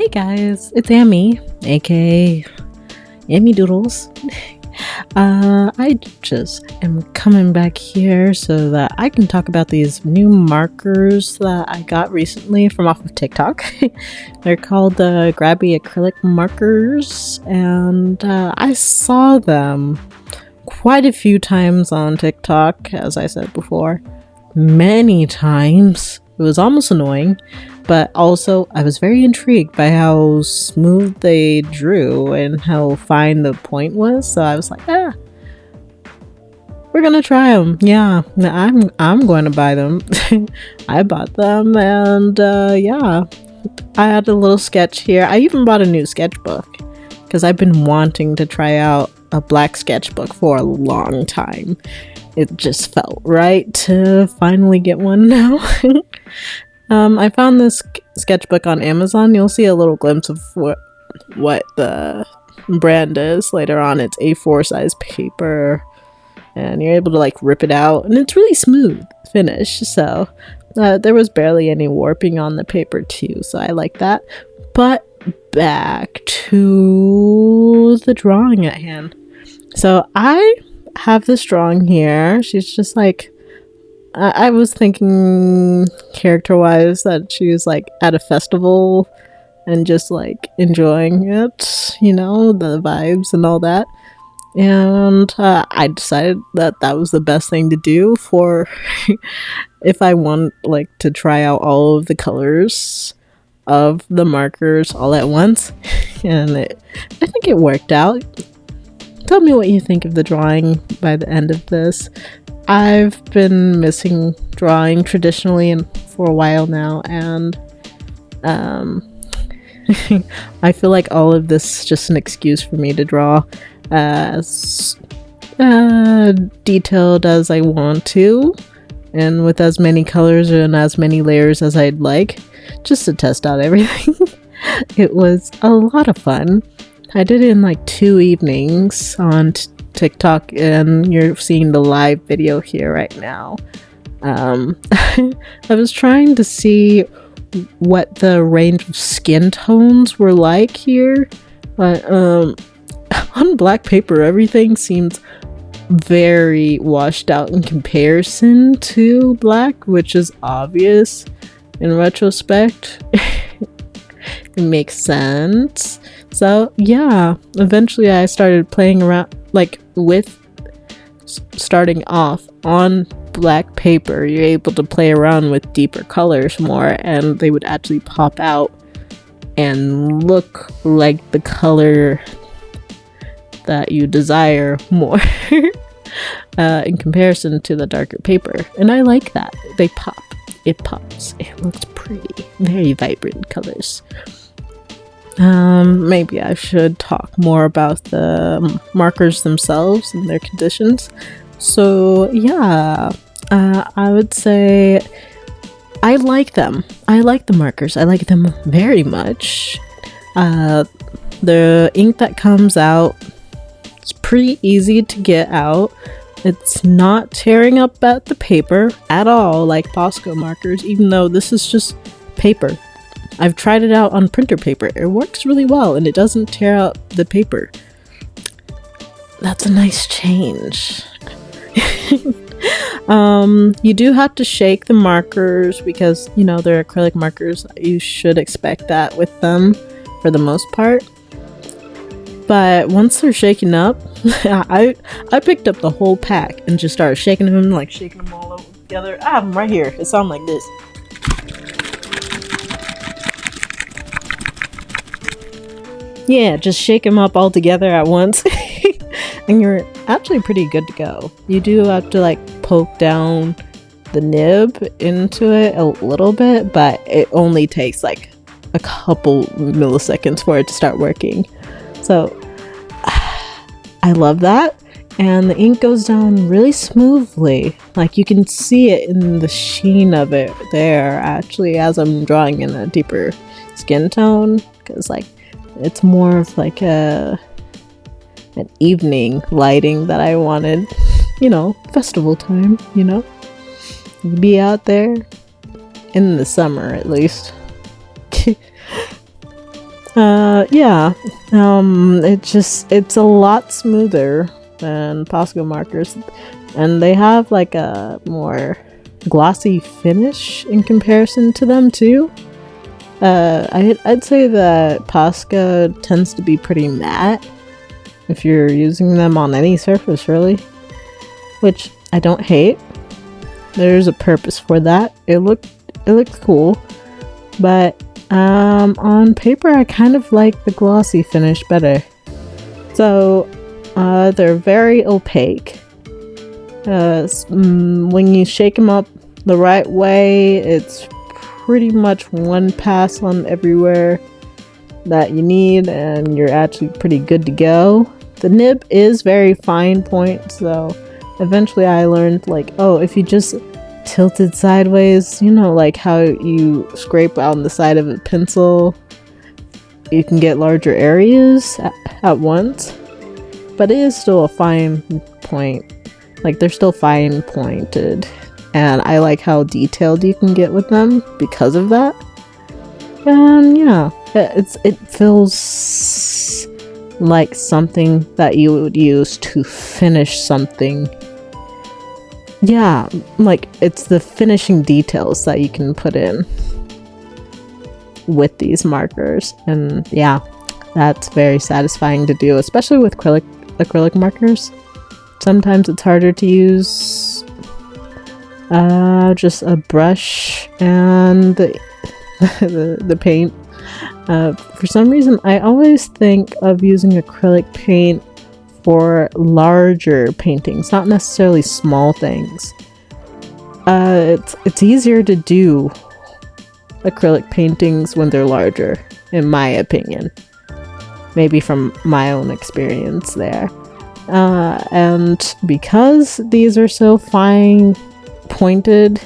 Hey guys, it's Amy, aka Amy Doodles. I just am coming back here so that I can talk about these new markers that I got recently from off of TikTok. They're called the Grabie acrylic markers, and I saw them quite a few times on TikTok, as I said before. Many times. It was almost annoying, but also I was very intrigued by how smooth they drew and how fine the point was. So I was like, we're gonna try them. Yeah, I'm going to buy them. I bought them, and yeah, I had a little sketch here. I even bought a new sketchbook because I've been wanting to try out a black sketchbook for a long time. It just felt right to finally get one now. I found this sketchbook on Amazon. You'll see a little glimpse of what the brand is later on. It's A4 size paper, and you're able to like rip it out, and it's really smooth finish. So there was barely any warping on the paper too, so I like that. But back to the drawing at hand. So I have this drawing here. She's just like, I was thinking character wise that she was like at a festival and just like enjoying it, you know, the vibes and all that. And I decided that that was the best thing to do for if I want like to try out all of the colors of the markers all at once. And I think it worked out. Tell me what you think of the drawing by the end of this. I've been missing drawing traditionally for a while now, and I feel like all of this is just an excuse for me to draw as detailed as I want to, and with as many colors and as many layers as I'd like, just to test out everything. It was a lot of fun. I did it in like 2 evenings on TikTok, and you're seeing the live video here right now. I was trying to see what the range of skin tones were like here, but on black paper everything seems very washed out in comparison to black, which is obvious in retrospect. It makes sense. So yeah, eventually I started playing around like with starting off on black paper. You're able to play around with deeper colors more, and they would actually pop out and look like the color that you desire more in comparison to the darker paper. And I like that. They pop. It pops. It looks pretty. Very vibrant colors. Maybe I should talk more about the markers themselves and their conditions. So yeah, I would say I like them. I like the markers. I like them very much. The ink that comes out is pretty easy to get out. It's not tearing up at the paper at all like Posco markers, even though this is just paper. I've tried it out on printer paper. It works really well, and it doesn't tear out the paper. That's a nice change. You do have to shake the markers because, you know, they're acrylic markers. You should expect that with them for the most part. But once they're shaken up, I picked up the whole pack and just started shaking them, like shaking them all over together. I have them right here. It sounds like this. Yeah, just shake them up all together at once. And you're actually pretty good to go. You do have to like poke down the nib into it a little bit, but it only takes like a couple milliseconds for it to start working. So I love that. And the ink goes down really smoothly. Like you can see it in the sheen of it there actually as I'm drawing in a deeper skin tone, because like it's more of like an evening lighting that I wanted, you know, festival time, you know, be out there in the summer at least. Yeah. It's a lot smoother than Posca markers, and they have like a more glossy finish in comparison to them too. I'd say that Posca tends to be pretty matte if you're using them on any surface, really, which I don't hate. There's a purpose for that. It looks cool, but on paper I kind of like the glossy finish better. So they're very opaque. When you shake them up the right way, it's pretty much one pass on everywhere that you need, and you're actually pretty good to go. The nib is very fine point, so eventually I learned, like, oh, if you just tilt it sideways, you know, like how you scrape on the side of a pencil, you can get larger areas at once. But it is still a fine point. Like, they're still fine pointed, and I like how detailed you can get with them because of that. And yeah, it feels like something that you would use to finish something. Yeah, like it's the finishing details that you can put in with these markers, and yeah, that's very satisfying to do, especially with acrylic markers. Sometimes it's harder to use just a brush and the paint. For some reason, I always think of using acrylic paint for larger paintings, not necessarily small things. It's easier to do acrylic paintings when they're larger, in my opinion. Maybe from my own experience there. And because these are so fine pointed,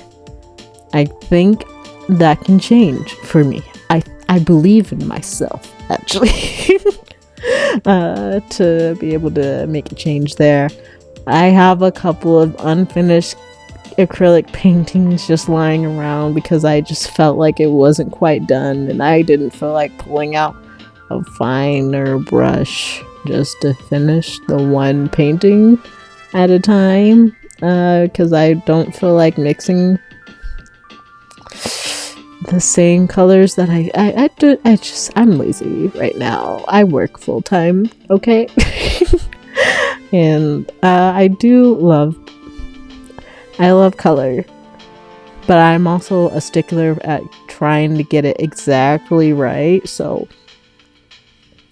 I think that can change for me. I believe in myself, actually. To be able to make a change there. I have a couple of unfinished acrylic paintings just lying around because I just felt like it wasn't quite done, and I didn't feel like pulling out a finer brush just to finish the one painting at a time, because I don't feel like mixing the same colors that I'm lazy right now. I work full time, okay? And I love color, but I'm also a stickler at trying to get it exactly right, so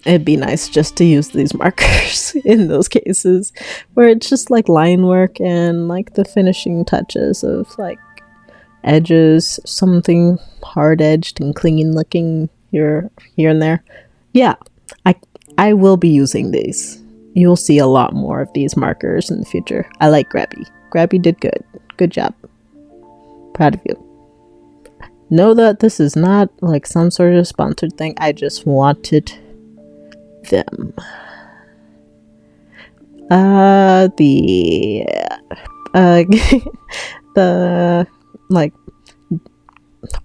it'd be nice just to use these markers in those cases where it's just like line work and like the finishing touches of like edges, something hard edged and clean looking here and there. Yeah, I will be using these. You'll see a lot more of these markers in the future. I like Grabie. Grabie did good job. Proud of you. Know that this is not like some sort of sponsored thing. I just wanted them. The like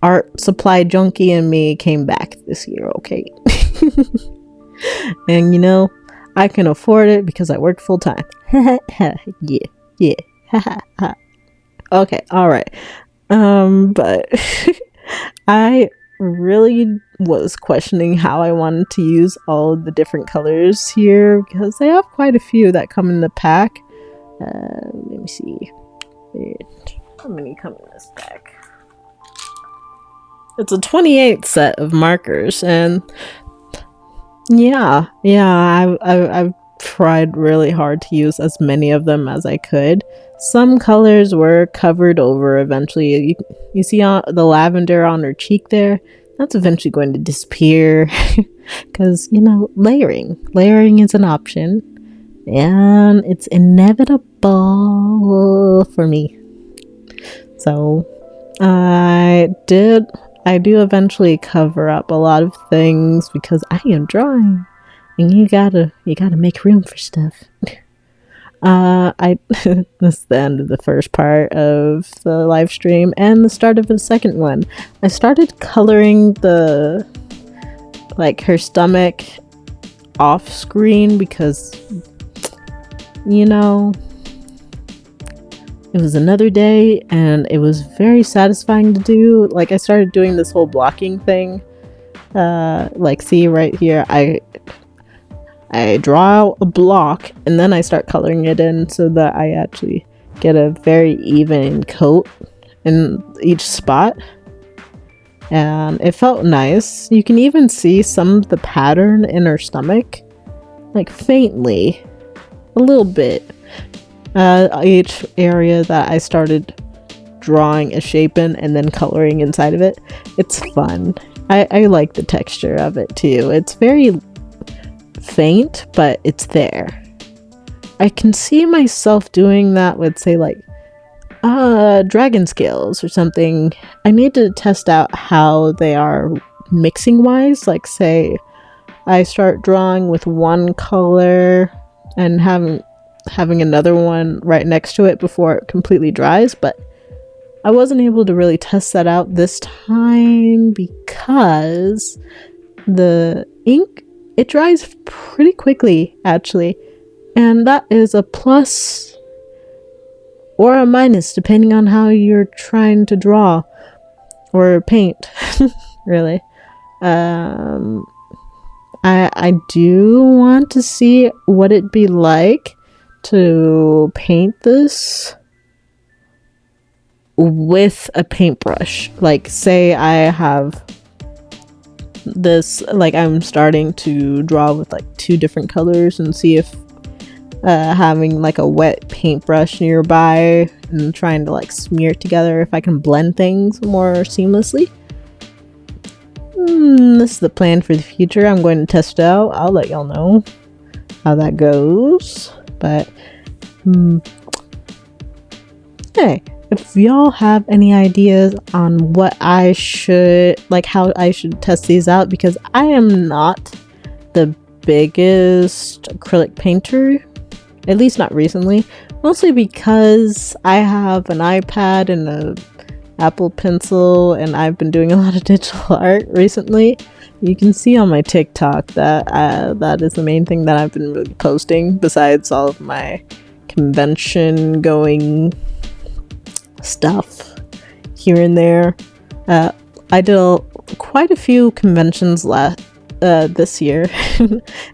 art supply junkie in me came back this year, okay? And you know, I can afford it because I work full time. Yeah. Okay, alright. But I really was questioning how I wanted to use all of the different colors here because they have quite a few that come in the pack. Let me see. How many come in this pack? It's a 28 set of markers, and yeah, I've tried really hard to use as many of them as I could. Some colors were covered over eventually. You see the lavender on her cheek there? That's eventually going to disappear because, you know, layering is an option, and it's inevitable for me. So I do eventually cover up a lot of things because I am drawing, and you gotta make room for stuff. This is the end of the first part of the live stream and the start of the second one. I started coloring the like her stomach off screen because, you know, it was another day and it was very satisfying to do. Like, I started doing this whole blocking thing. Like, see right here, I draw a block and then I start coloring it in so that I actually get a very even coat in each spot. And it felt nice. You can even see some of the pattern in her stomach, like faintly, a little bit. Each area that I started drawing a shape in and then coloring inside of it. It's fun. I like the texture of it too. It's very faint, but it's there. I can see myself doing that with, say, like dragon scales or something. I need to test out how they are mixing wise. Like, say I start drawing with one color and having another one right next to it before it completely dries, but I wasn't able to really test that out this time because the ink, it dries pretty quickly actually, and that is a plus or a minus depending on how you're trying to draw or paint. Really. I do want to see what it'd be like to paint this with a paintbrush. Like, say I have this, like, I'm starting to draw with like 2 different colors and see if having like a wet paintbrush nearby and trying to like smear it together, if I can blend things more seamlessly. This is the plan for the future. I'm going to test it out. I'll let y'all know how that goes. But hey, if y'all have any ideas on what I should, like, how I should test these out, because I am not the biggest acrylic painter, at least not recently, mostly because I have an iPad and a Apple Pencil, and I've been doing a lot of digital art recently. You can see on my TikTok that that is the main thing that I've been really posting, besides all of my convention going stuff here and there. I did quite a few conventions this year,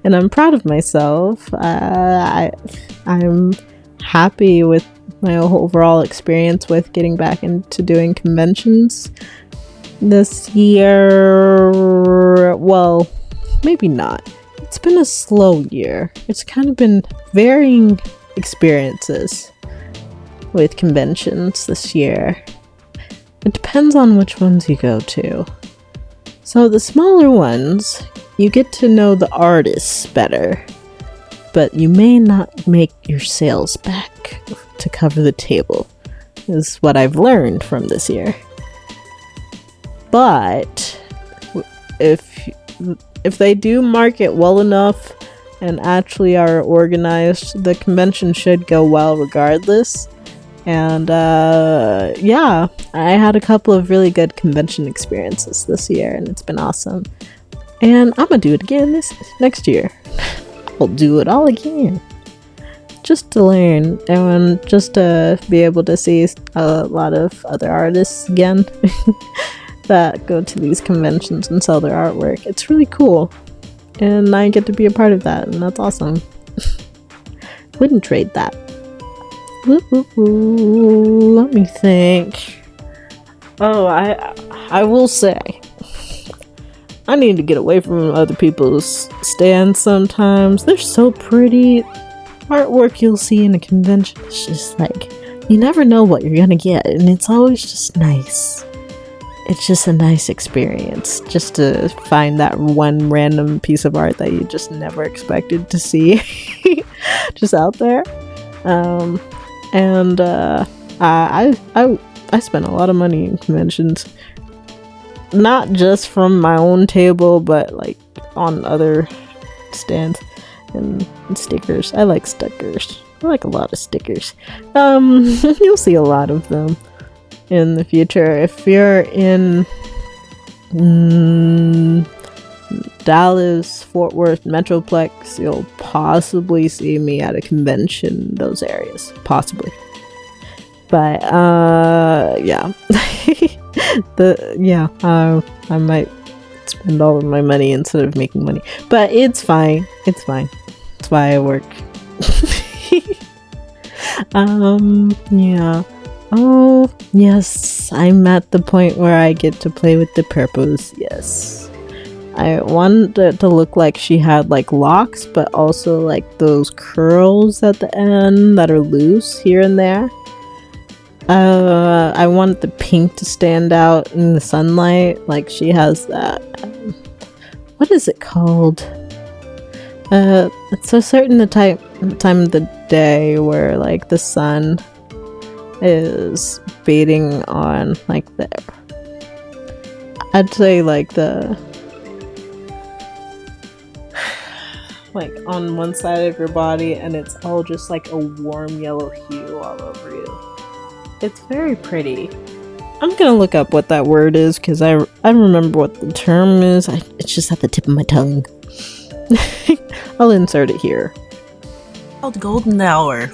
and I'm proud of myself. I'm happy with my overall experience with getting back into doing conventions this year. Well, maybe not. It's been a slow year. It's kind of been varying experiences with conventions this year. It depends on which ones you go to. So the smaller ones, you get to know the artists better, but you may not make your sales back to cover the table, is what I've learned from this year. But if they do market well enough and actually are organized, the convention should go well regardless. And yeah, I had a couple of really good convention experiences this year, and it's been awesome. And I'm gonna do it again next year. I'll do it all again, just to learn and just to be able to see a lot of other artists again that go to these conventions and sell their artwork. It's really cool, and I get to be a part of that, and that's awesome. Wouldn't trade that. Let me think. Oh, I will say, I need to get away from other people's stands sometimes. They're so pretty. Artwork you'll see in a convention is just like, you never know what you're gonna get, and it's always just nice. It's just a nice experience just to find that one random piece of art that you just never expected to see just out there. And I spent a lot of money in conventions, not just from my own table, but like on other stands and stickers. I like stickers. I like a lot of stickers. You'll see a lot of them in the future. If you're in Dallas, Fort Worth, Metroplex, you'll possibly see me at a convention in those areas. Possibly. But, yeah. I might spend all of my money instead of making money. But it's fine. It's fine. That's why I work. Yeah. Oh, yes. I'm at the point where I get to play with the purples. Yes. I wanted it to look like she had like locks, but also like those curls at the end that are loose here and there. I want the pink to stand out in the sunlight, like she has that. What is it called? It's a certain time of the day where like the sun is beating on like the. I'd say like the. Like on one side of your body, and it's all just like a warm yellow hue all over you. It's very pretty. I'm gonna look up what that word is because I remember what the term is. It's just at the tip of my tongue. I'll insert it here. It's called golden hour.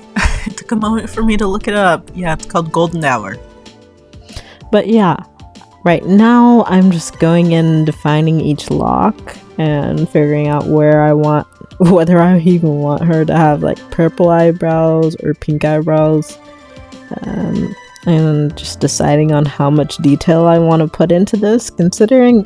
It took a moment for me to look it up. Yeah, it's called golden hour. But yeah, right now I'm just going in and defining each lock and figuring out where I want, whether I even want her to have like purple eyebrows or pink eyebrows. And just deciding on how much detail I want to put into this, considering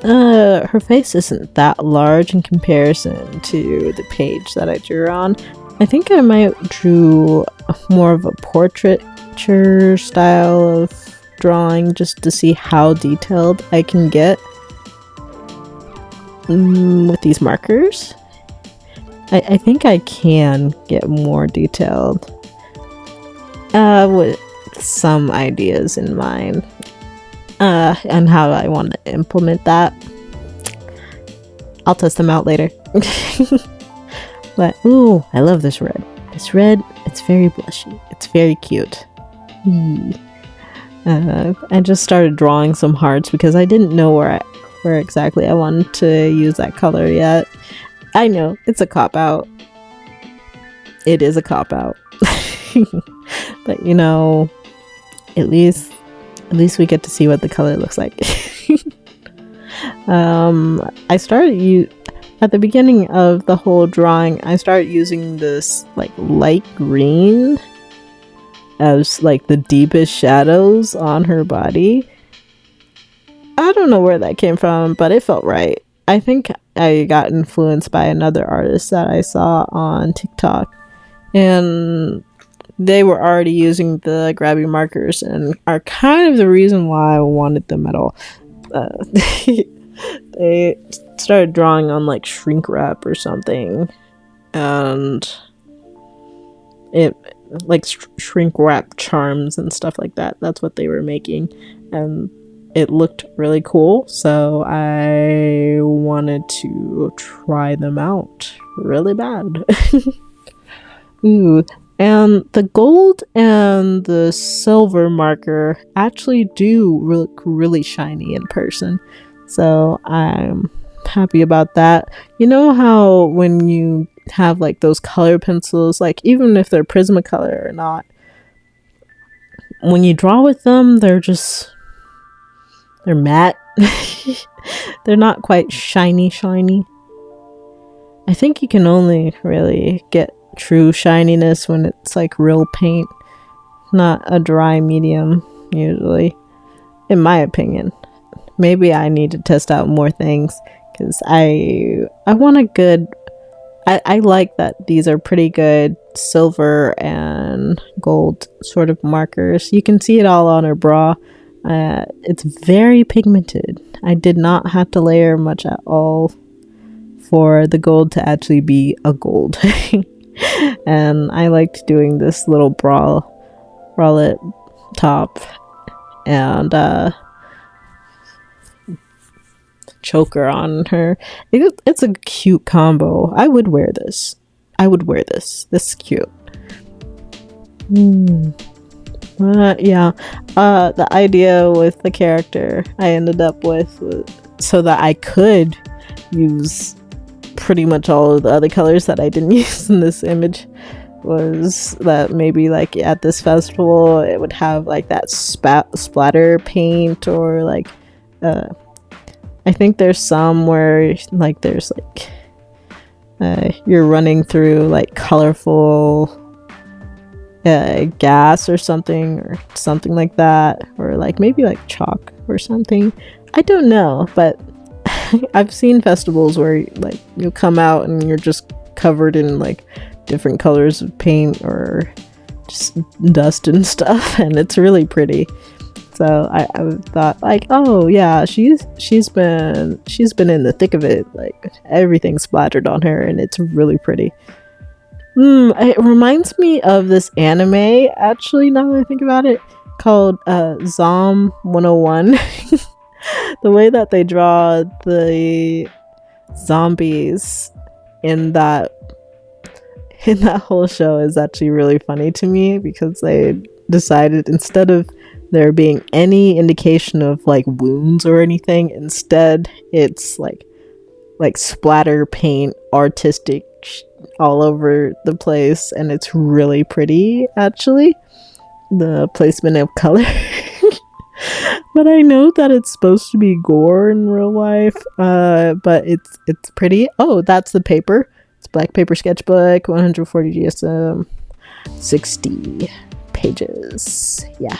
her face isn't that large in comparison to the page that I drew on. I think I might drew more of a portraiture style of drawing just to see how detailed I can get with these markers. I think I can get more detailed. With some ideas in mind and how I want to implement that. I'll test them out later. But ooh, I love this red. This red, it's very blushy. It's very cute. I just started drawing some hearts because I didn't know where exactly I wanted to use that color yet. I know it's a cop-out. It is a cop-out. But you know, at least we get to see what the color looks like. I started at the beginning of the whole drawing, I started using this like light green as like the deepest shadows on her body. I don't know where that came from, but it felt right. I think I got influenced by another artist that I saw on TikTok, and they were already using the Grabie markers and are kind of the reason why I wanted them at all. They started drawing on like shrink wrap or something, and it like shrink wrap charms and stuff like that. That's what they were making, and it looked really cool, so I wanted to try them out really bad. Ooh. And the gold and the silver marker actually do look really shiny in person. So I'm happy about that. You know how when you have like those color pencils, like even if they're Prismacolor or not, when you draw with them, they're matte. They're not quite shiny. I think you can only really get true shininess when it's like real paint, not a dry medium usually, in my opinion. Maybe I need to test out more things because I want a good, I like that these are pretty good silver and gold sort of markers. You can see it all on her bra. It's very pigmented. I did not have to layer much at all for the gold to actually be a gold. And I liked doing this little bralette top and choker on her. It's a cute combo. I would wear this. This is cute. Yeah. The idea with the character I ended up with was so that I could use pretty much all of the other colors that I didn't use in this image. Was that maybe like at this festival it would have like that splatter paint, or like I think there's some where like there's like you're running through like colorful gas or something like that, or like maybe like chalk or something. I don't know, but I've seen festivals where like you'll come out and you're just covered in like different colors of paint or just dust and stuff, and it's really pretty. So I thought like, oh yeah, she's been in the thick of it, like everything's splattered on her, and it's really pretty. It reminds me of this anime, actually, now that I think about it, called Zom 101. The way that they draw the zombies in that whole show is actually really funny to me, because they decided instead of there being any indication of like wounds or anything, instead it's like splatter paint, artistic all over the place, and it's really pretty, actually, the placement of color. But I know that it's supposed to be gore in real life, but it's pretty. Oh, that's the paper. It's black paper sketchbook, 140 GSM, 60 pages. Yeah.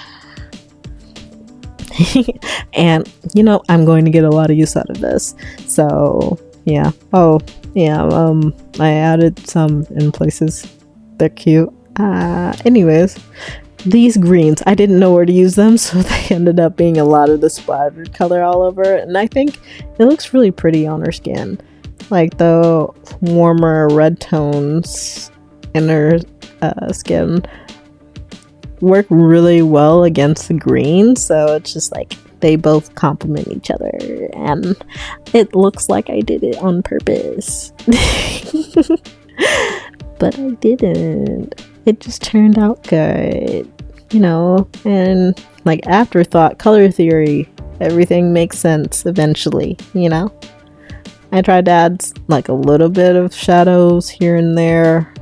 And you know, I'm going to get a lot of use out of this, so yeah. Oh yeah, I added some in places. They're cute. Anyways, these greens, I didn't know where to use them, so they ended up being a lot of the splattered color all over, and I think it looks really pretty on her skin. Like the warmer red tones in her skin work really well against the green, so it's just like they both complement each other, and it looks like I did it on purpose. But I didn't. It just turned out good, you know. And like afterthought, color theory, everything makes sense eventually, you know. I tried to add like a little bit of shadows here and there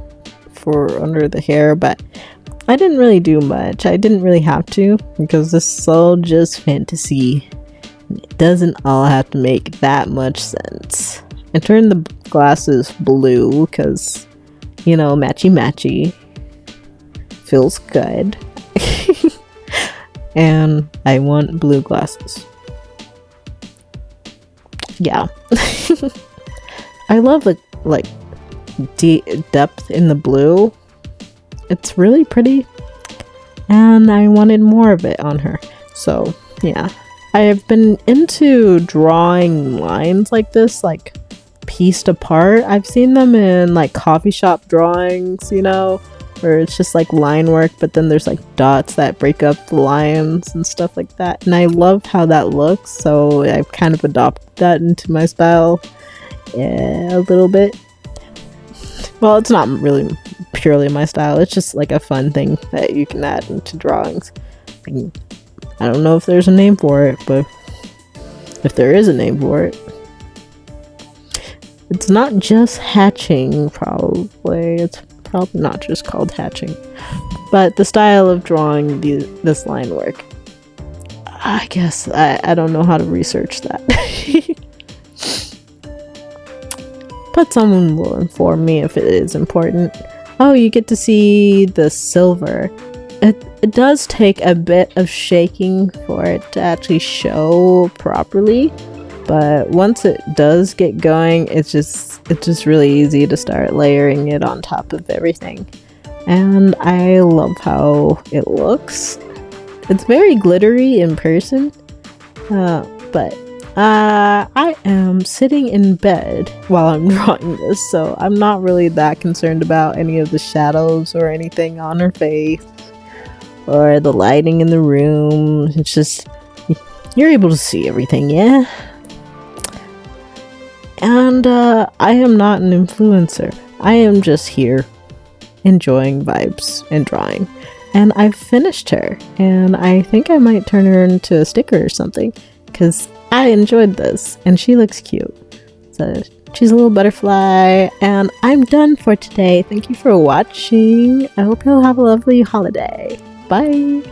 for under the hair, but I didn't really do much. I didn't really have to, because this is all just fantasy. It doesn't all have to make that much sense. I turned the glasses blue because, you know, matchy feels good. And I want blue glasses. Yeah. I love the like depth in the blue. It's really pretty, and I wanted more of it on her. So yeah, I have been into drawing lines like this, like pieced apart. I've seen them in like coffee shop drawings, you know, where it's just like line work, but then there's like dots that break up the lines and stuff like that, and I love how that looks, so I've kind of adopted that into my style a little bit. Well, it's not really purely my style, it's just like a fun thing that you can add into drawings. I don't know if there's a name for it, but if there is a name for it, it's not just hatching, probably. It's probably not just called hatching, but the style of drawing this line work, I guess I don't know how to research that. But someone will inform me if it is important. Oh, you get to see the silver. It does take a bit of shaking for it to actually show properly, but once it does get going, it's just really easy to start layering it on top of everything. And I love how it looks. It's very glittery in person, but I am sitting in bed while I'm drawing this, so I'm not really that concerned about any of the shadows or anything on her face or the lighting in the room. It's just, you're able to see everything, yeah? And I am not an influencer. I am just here enjoying vibes and drawing. And I've finished her, and I think I might turn her into a sticker or something, because I enjoyed this, and she looks cute. So she's a little butterfly, and I'm done for today. Thank you for watching. I hope you'll have a lovely holiday. Bye.